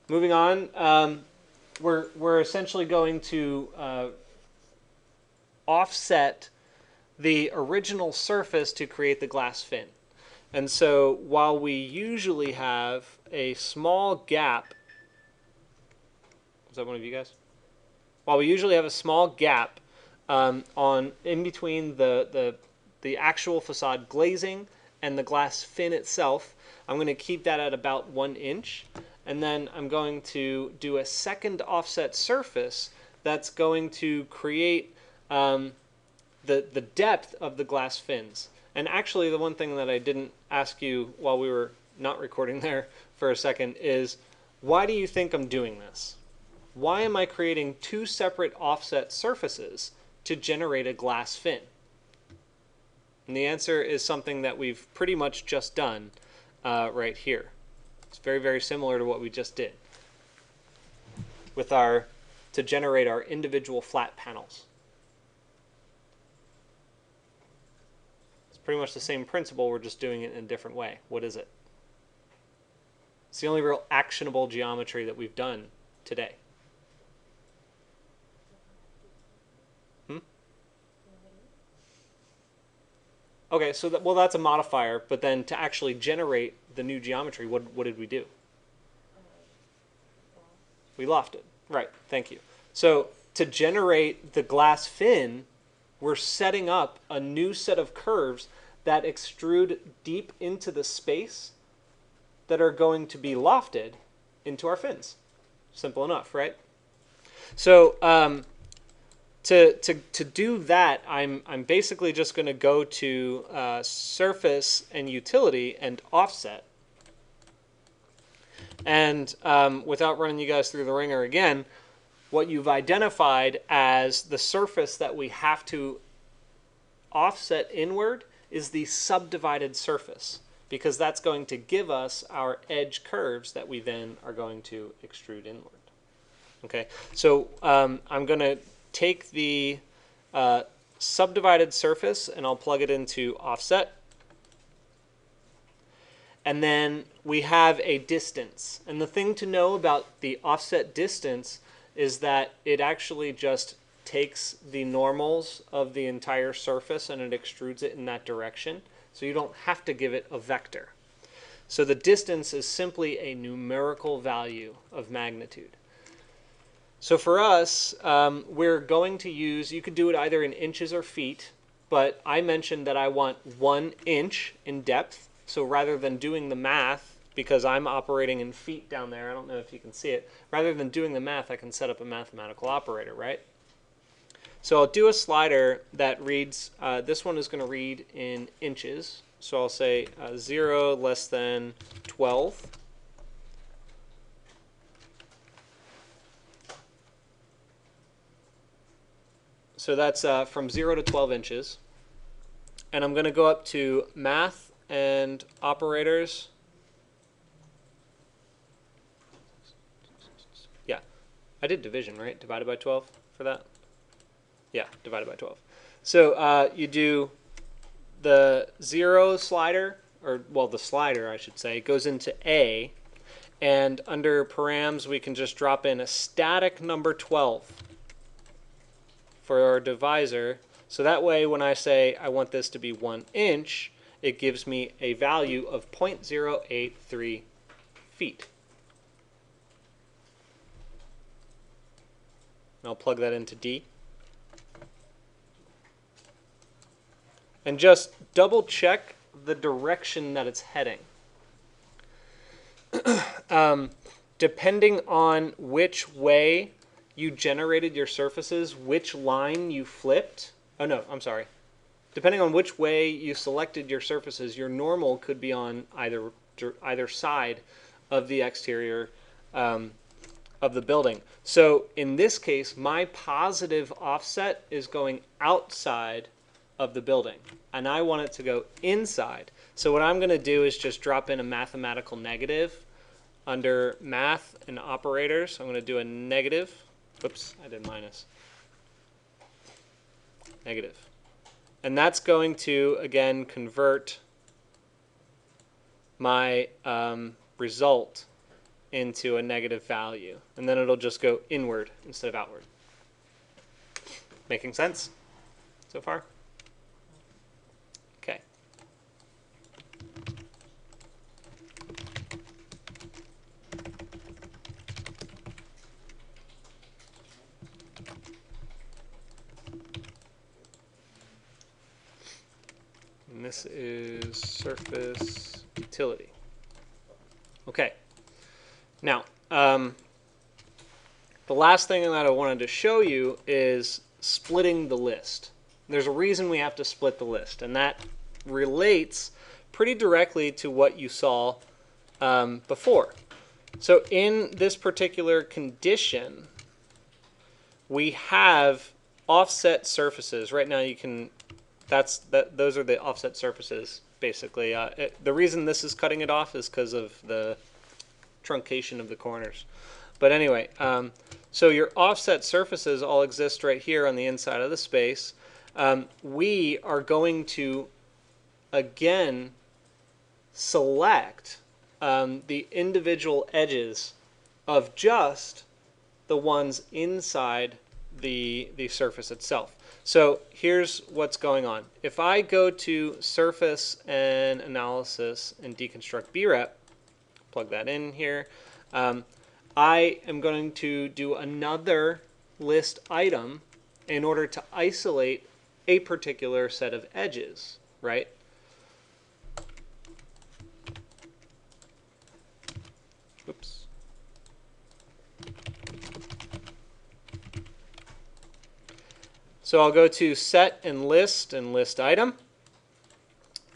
moving on, we're essentially going to offset the original surface to create the glass fin. And so while we usually have a small gap, is that one of you guys? While we usually have a small gap on in between the actual facade glazing and the glass fin itself, I'm going to keep that at about 1 inch. And then I'm going to do a second offset surface that's going to create the depth of the glass fins. And actually, the one thing that I didn't ask you while we were not recording there for a second is, why do you think I'm doing this? Why am I creating 2 separate offset surfaces to generate a glass fin? And the answer is something that we've pretty much just done right here. It's very, very similar to what we just did with to generate our individual flat panels. Pretty much the same principle, we're just doing it in a different way. What is it? It's the only real actionable geometry that we've done today. Okay, so well, that's a modifier, but then to actually generate the new geometry, what did we do? We lofted. Right, thank you. So to generate the glass fin, we're setting up a new set of curves that extrude deep into the space that are going to be lofted into our fins. Simple enough, right? So to do that, I'm basically just going to go to Surface and Utility and Offset. And without running you guys through the ringer again, what you've identified as the surface that we have to offset inward is the subdivided surface, because that's going to give us our edge curves that we then are going to extrude inward. Okay, so I'm going to take the subdivided surface and I'll plug it into offset. And then we have a distance. And the thing to know about the offset distance is that it actually just takes the normals of the entire surface and it extrudes it in that direction. So you don't have to give it a vector. So the distance is simply a numerical value of magnitude. So for us, we're going to use, you could do it either in inches or feet, but I mentioned that I want 1 inch in depth. So rather than doing the math, because I'm operating in feet down there, I don't know if you can see it, rather than doing the math, I can set up a mathematical operator, right? So I'll do a slider that reads, this one is going to read in inches. So I'll say 0 less than 12. So that's from 0 to 12 inches. And I'm going to go up to Math and Operators. Yeah, I did division, right? Divided by 12 for that? Yeah, divided by 12. So you do the 0 slider, or well, the slider, I should say, goes into A. And under params, we can just drop in a static number 12 for our divisor. So that way, when I say I want this to be 1 inch, it gives me a value of 0.083 feet. And I'll plug that into D. And just double check the direction that it's heading. Depending on which way you generated your surfaces, which line you flipped. Oh no, I'm sorry. Depending on which way you selected your surfaces, your normal could be on either side of the exterior of the building. So in this case, my positive offset is going outside of the building, and I want it to go inside. So what I'm going to do is just drop in a mathematical negative under Math and Operators. I'm going to do a negative. Whoops, I did minus. Negative. And that's going to, again, convert my result into a negative value, and then it'll just go inward instead of outward. Making sense so far? Okay. And this is surface utility. Okay. Now, the last thing that I wanted to show you is splitting the list. There's a reason we have to split the list, and that relates pretty directly to what you saw before. So in this particular condition, we have offset surfaces. Right now you can, those are the offset surfaces basically. The reason this is cutting it off is because of the truncation of the corners. But anyway, so your offset surfaces all exist right here on the inside of the space. We are going to, again, select the individual edges of just the ones inside the surface itself. So here's what's going on. If I go to Surface and Analysis and Deconstruct BREP, plug that in here, I am going to do another list item in order to isolate a particular set of edges, right? Oops. So I'll go to Set and List Item.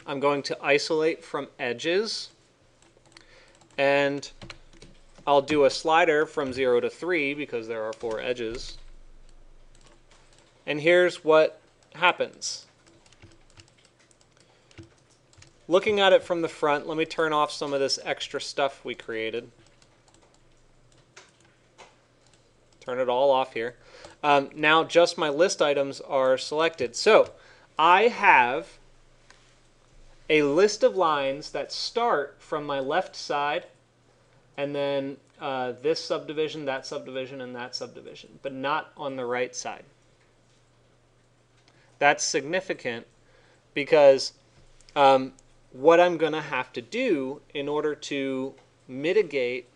I'm going to isolate from edges, and I'll do a slider from 0 to 3 because there are 4 edges. And here's what happens. Looking at it from the front, let me turn off some of this extra stuff we created. Turn it all off here. Now just my list items are selected. So I have a list of lines that start from my left side, and then this subdivision, that subdivision, and that subdivision, but not on the right side. That's significant because what I'm going to have to do in order to mitigate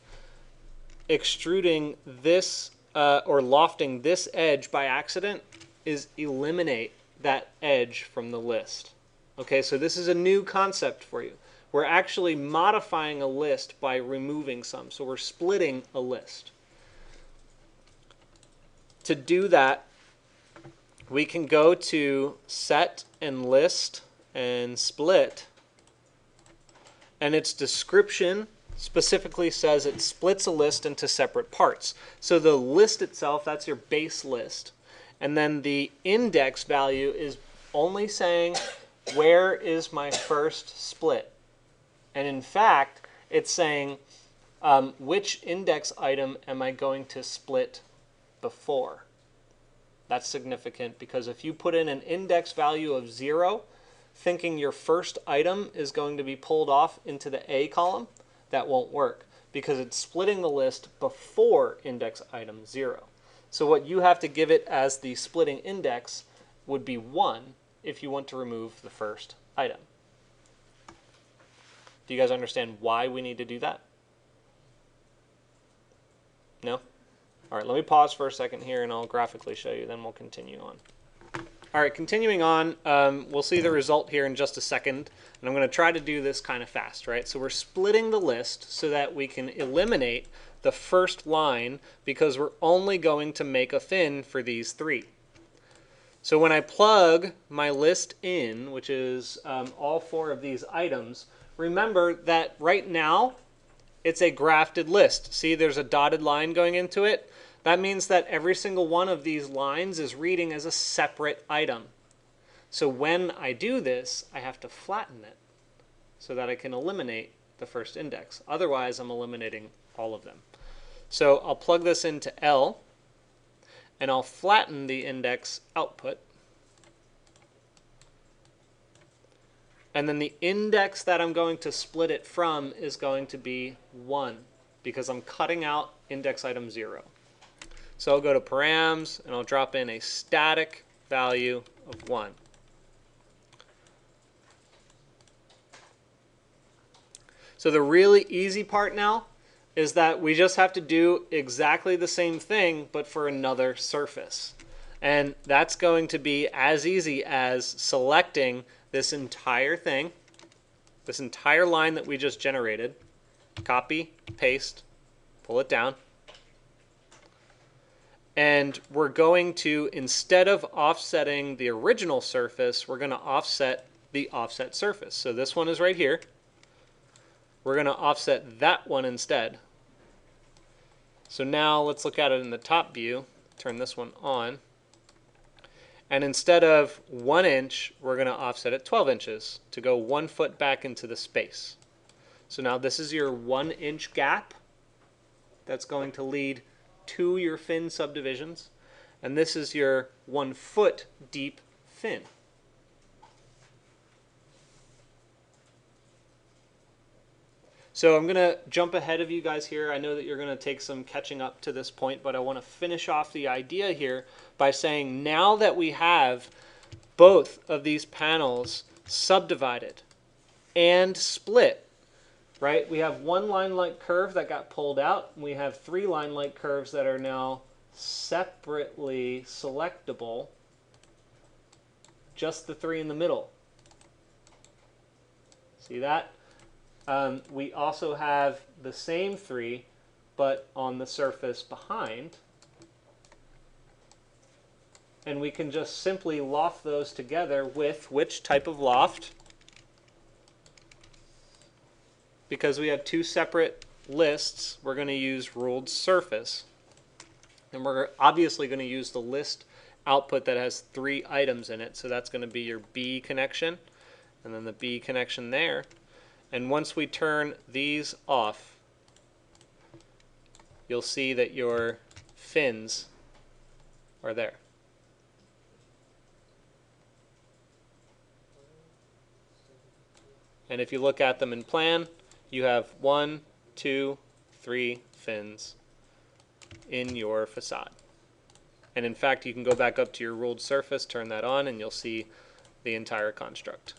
extruding this or lofting this edge by accident is eliminate that edge from the list. Okay, so this is a new concept for you. We're actually modifying a list by removing some. So we're splitting a list. To do that, we can go to Set and List and Split. And its description specifically says it splits a list into separate parts. So the list itself, that's your base list. And then the index value is only saying, where is my first split? And in fact, it's saying, which index item am I going to split before? That's significant because if you put in an index value of 0, thinking your first item is going to be pulled off into the A column, that won't work because it's splitting the list before index item 0. So what you have to give it as the splitting index would be 1 if you want to remove the first item. Do you guys understand why we need to do that? No? All right, let me pause for a second here and I'll graphically show you, then we'll continue on. All right, continuing on, we'll see the result here in just a second, and I'm going to try to do this kind of fast, right? So we're splitting the list so that we can eliminate the first line because we're only going to make a fin for these 3. So when I plug my list in, which is all 4 of these items, remember that right now it's a grafted list. See, there's a dotted line going into it. That means that every single one of these lines is reading as a separate item. So when I do this, I have to flatten it so that I can eliminate the first index. Otherwise, I'm eliminating all of them. So I'll plug this into L, and I'll flatten the index output. And then the index that I'm going to split it from is going to be 1. because I'm cutting out index item 0. So I'll go to params and I'll drop in a static value of 1. So the really easy part now is that we just have to do exactly the same thing but for another surface. And that's going to be as easy as selecting this entire thing, this entire line that we just generated, copy, paste, pull it down. And we're going to, instead of offsetting the original surface, we're going to offset the offset surface. So this one is right here. We're going to offset that one instead. So now let's look at it in the top view. Turn this one on. And instead of 1 inch, we're going to offset it 12 inches to go 1 foot back into the space. So now this is your 1 inch gap that's going to lead to your fin subdivisions. And this is your 1 foot deep fin. So I'm going to jump ahead of you guys here. I know that you're going to take some catching up to this point, but I want to finish off the idea here by saying now that we have both of these panels subdivided and split, right? We have one line-like curve that got pulled out. And we have 3 line-like curves that are now separately selectable, just the 3 in the middle. See that? We also have the same 3, but on the surface behind. And we can just simply loft those together with which type of loft? Because we have 2 separate lists, we're going to use ruled surface. And we're obviously going to use the list output that has 3 items in it. So that's going to be your B connection, and then the B connection there. And once we turn these off, you'll see that your fins are there. And if you look at them in plan, you have 1, 2, 3 fins in your facade. And in fact, you can go back up to your ruled surface, turn that on, and you'll see the entire construct.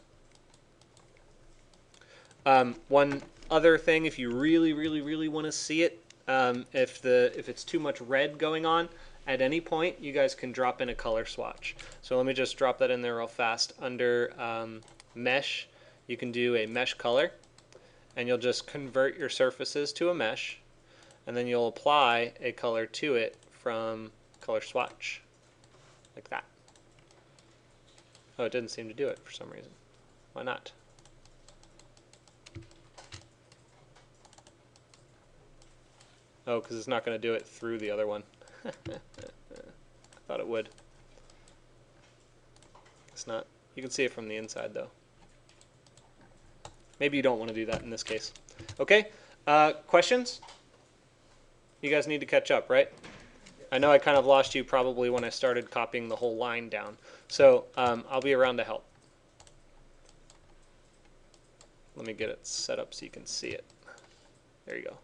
One other thing, if you really want to see it, if it's too much red going on, at any point you guys can drop in a color swatch. So let me just drop that in there real fast. Under mesh, you can do a mesh color, and you'll just convert your surfaces to a mesh, and then you'll apply a color to it from color swatch, like that. Oh, it didn't seem to do it for some reason. Why not? Oh, because it's not going to do it through the other one. I thought it would. It's not. You can see it from the inside, though. Maybe you don't want to do that in this case. Okay, questions? You guys need to catch up, right? I know I kind of lost you probably when I started copying the whole line down. So I'll be around to help. Let me get it set up so you can see it. There you go.